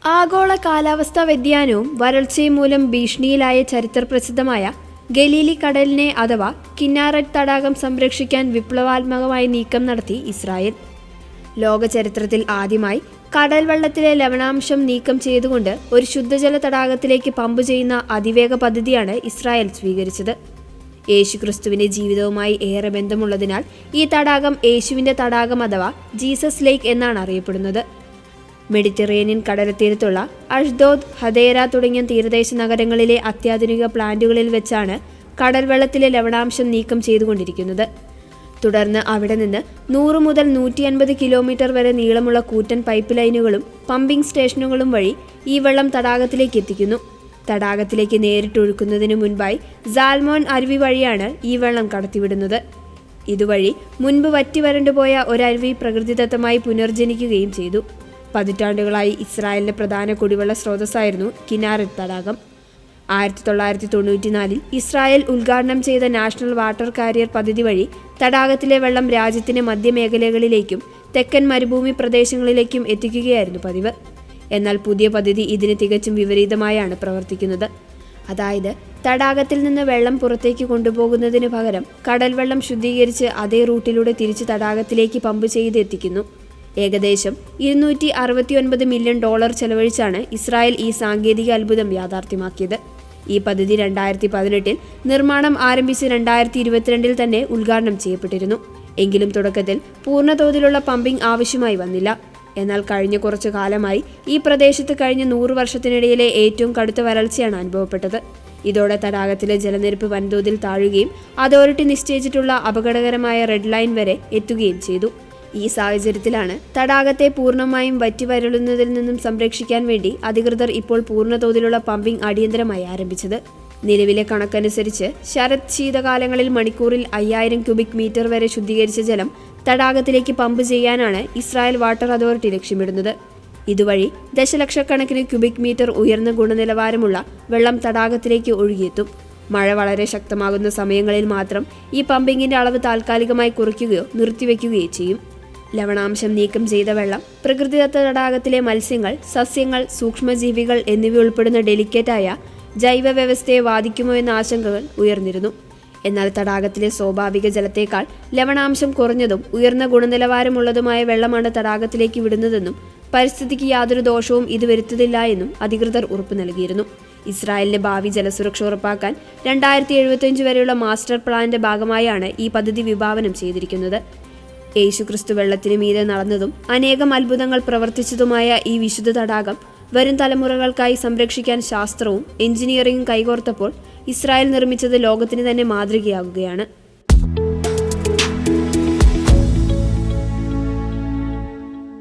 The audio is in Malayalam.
ആഗോള കാലാവസ്ഥാ വ്യതിയാനവും വരൾച്ചയും മൂലം ഭീഷണിയിലായ ചരിത്രപ്രസിദ്ധമായ ഗലീലി കടലിനെ അഥവാ കിന്നാററ്റ് തടാകം സംരക്ഷിക്കാൻ വിപ്ലവാത്മകമായി നീക്കം നടത്തി ഇസ്രായേൽ. ലോക ചരിത്രത്തിൽ ആദ്യമായി കടൽ വെള്ളത്തിലെ ലവണാംശം നീക്കം ചെയ്തുകൊണ്ട് ഒരു ശുദ്ധജല തടാകത്തിലേക്ക് പമ്പ് ചെയ്യുന്ന അതിവേഗ പദ്ധതിയാണ് ഇസ്രായേൽ സ്വീകരിച്ചത്. യേശുക്രിസ്തുവിന്റെ ജീവിതവുമായി ഏറെ ബന്ധമുള്ളതിനാൽ ഈ തടാകം യേശുവിന്റെ തടാകം അഥവാ ജീസസ് ലേക്ക് എന്നാണ് അറിയപ്പെടുന്നത്. മെഡിറ്ററേനിയൻ കടൽത്തീരത്തുള്ള അഷ്ദോദ്, ഹദേര തുടങ്ങിയ തീരദേശ നഗരങ്ങളിലെ അത്യാധുനിക പ്ലാന്റുകളിൽ വെച്ചാണ് കടൽ വെള്ളത്തിലെ ലവണാംശം നീക്കം ചെയ്തുകൊണ്ടിരിക്കുന്നത്. തുടർന്ന് അവിടെ നിന്ന് 100 മുതൽ 150 കിലോമീറ്റർ വരെ നീളമുള്ള കൂറ്റൻ പൈപ്പ് ലൈനുകളും പമ്പിംഗ് സ്റ്റേഷനുകളും വഴി ഈ വെള്ളം തടാകത്തിലേക്ക് എത്തിക്കുന്നു. തടാകത്തിലേക്ക് നേരിട്ടൊഴുക്കുന്നതിനു മുൻപായി സാൽമോൺ അരുവി വഴിയാണ് ഈ വെള്ളം കടത്തിവിടുന്നത്. ഇതുവഴി മുൻപ് വറ്റിവരണ്ടുപോയ ഒരരുവി പ്രകൃതിദത്തമായി പുനർജനിക്കുകയും ചെയ്തു. പതിറ്റാണ്ടുകളായി ഇസ്രായേലിന്റെ പ്രധാന കുടിവെള്ള സ്രോതസ്സായിരുന്നു കിന്നാററ്റ് തടാകം. 1994 ഇസ്രായേൽ ഉദ്ഘാടനം ചെയ്ത നാഷണൽ വാട്ടർ കാരിയർ പദ്ധതി വഴി തടാകത്തിലെ വെള്ളം രാജ്യത്തിന്റെ മധ്യമേഖലകളിലേക്കും തെക്കൻ മരുഭൂമി പ്രദേശങ്ങളിലേക്കും എത്തിക്കുകയായിരുന്നു പതിവ്. എന്നാൽ പുതിയ പദ്ധതി ഇതിന് തികച്ചും വിപരീതമായാണ് പ്രവർത്തിക്കുന്നത്. അതായത് തടാകത്തിൽ നിന്ന് വെള്ളം പുറത്തേക്ക് കൊണ്ടുപോകുന്നതിന് പകരം കടൽ വെള്ളം ശുദ്ധീകരിച്ച് അതേ റൂട്ടിലൂടെ തിരിച്ച് തടാകത്തിലേക്ക് പമ്പ് ചെയ്ത് എത്തിക്കുന്നു. ഏകദേശം $269 മില്യൺ ചെലവഴിച്ചാണ് ഇസ്രായേൽ ഈ സാങ്കേതിക അത്ഭുതം യാഥാർത്ഥ്യമാക്കിയത്. ഈ പദ്ധതി 2018 നിർമ്മാണം ആരംഭിച്ച് 2022 തന്നെ ഉദ്ഘാടനം ചെയ്യപ്പെട്ടിരുന്നു. എങ്കിലും തുടക്കത്തിൽ പൂർണ്ണതോതിലുള്ള പമ്പിംഗ് ആവശ്യമായി വന്നില്ല. എന്നാൽ കഴിഞ്ഞ കുറച്ചു കാലമായി ഈ പ്രദേശത്ത് കഴിഞ്ഞ 100 വർഷത്തിനിടയിലെ ഏറ്റവും കടുത്ത വരൾച്ചയാണ് അനുഭവപ്പെട്ടത്. ഇതോടെ തടാകത്തിലെ ജലനിരപ്പ് വൻതോതിൽ താഴുകയും അതോറിറ്റി നിശ്ചയിച്ചിട്ടുള്ള അപകടകരമായ റെഡ് ലൈൻ വരെ എത്തുകയും ചെയ്തു. ഈ സാഹചര്യത്തിലാണ് തടാകത്തെ പൂർണ്ണമായും വറ്റിവരളുന്നതിൽ നിന്നും സംരക്ഷിക്കാൻ വേണ്ടി അധികൃതർ ഇപ്പോൾ പൂർണ്ണതോതിലുള്ള പമ്പിംഗ് അടിയന്തരമായി ആരംഭിച്ചത്. നിലവിലെ കണക്കനുസരിച്ച് ശരത് ശീതകാലങ്ങളിൽ മണിക്കൂറിൽ 5000 ക്യൂബിക് മീറ്റർ വരെ ശുദ്ധീകരിച്ച ജലം തടാകത്തിലേക്ക് പമ്പ് ചെയ്യാനാണ് ഇസ്രായേൽ വാട്ടർ അതോറിറ്റി ലക്ഷ്യമിടുന്നത്. ഇതുവഴി ദശലക്ഷക്കണക്കിന് ക്യൂബിക് മീറ്റർ ഉയർന്ന ഗുണനിലവാരമുള്ള വെള്ളം തടാകത്തിലേക്ക് ഒഴുകിയെത്തും. മഴ വളരെ ശക്തമാകുന്ന സമയങ്ങളിൽ മാത്രം ഈ പമ്പിങ്ങിന്റെ അളവ് താൽക്കാലികമായി കുറയ്ക്കുകയോ നിർത്തിവെക്കുകയോ ചെയ്യും. ലവണാംശം നീക്കം ചെയ്ത വെള്ളം പ്രകൃതിദത്ത തടാകത്തിലെ മത്സ്യങ്ങൾ, സസ്യങ്ങൾ, സൂക്ഷ്മജീവികൾ എന്നിവ ഉൾപ്പെടുന്ന ഡെലിക്കേറ്റായ ജൈവ വ്യവസ്ഥയെ ബാധിക്കുമോ എന്ന ആശങ്കകൾ ഉയർന്നിരുന്നു. എന്നാൽ തടാകത്തിലെ സ്വാഭാവിക ജലത്തേക്കാൾ ലവണാംശം കുറഞ്ഞതും ഉയർന്ന ഗുണനിലവാരമുള്ളതുമായ വെള്ളമാണ് തടാകത്തിലേക്ക് വിടുന്നതെന്നും പരിസ്ഥിതിക്ക് യാതൊരു ദോഷവും ഇത് വരുത്തുന്നില്ല എന്നും അധികൃതർ ഉറപ്പു നൽകിയിരുന്നു. ഇസ്രായേലിന്റെ ഭാവി ജലസുരക്ഷ ഉറപ്പാക്കാൻ 2075 വരെയുള്ള മാസ്റ്റർ പ്ലാനിന്റെ ഭാഗമായാണ് ഈ പദ്ധതി വിഭാവനം ചെയ്തിരിക്കുന്നത്. യേശുക്രിസ്തു വെള്ളത്തിന് മീതെ നടന്നതും അനേകം അത്ഭുതങ്ങൾ പ്രവർത്തിച്ചതുമായ ഈ വിശുദ്ധ തടാകം വരും തലമുറകൾക്കായി സംരക്ഷിക്കാൻ ശാസ്ത്രവും എഞ്ചിനീയറിംഗും കൈകോർത്തപ്പോൾ ഇസ്രായേൽ നിർമ്മിച്ചത് ലോകത്തിന് തന്നെ മാതൃകയാകുകയാണ്.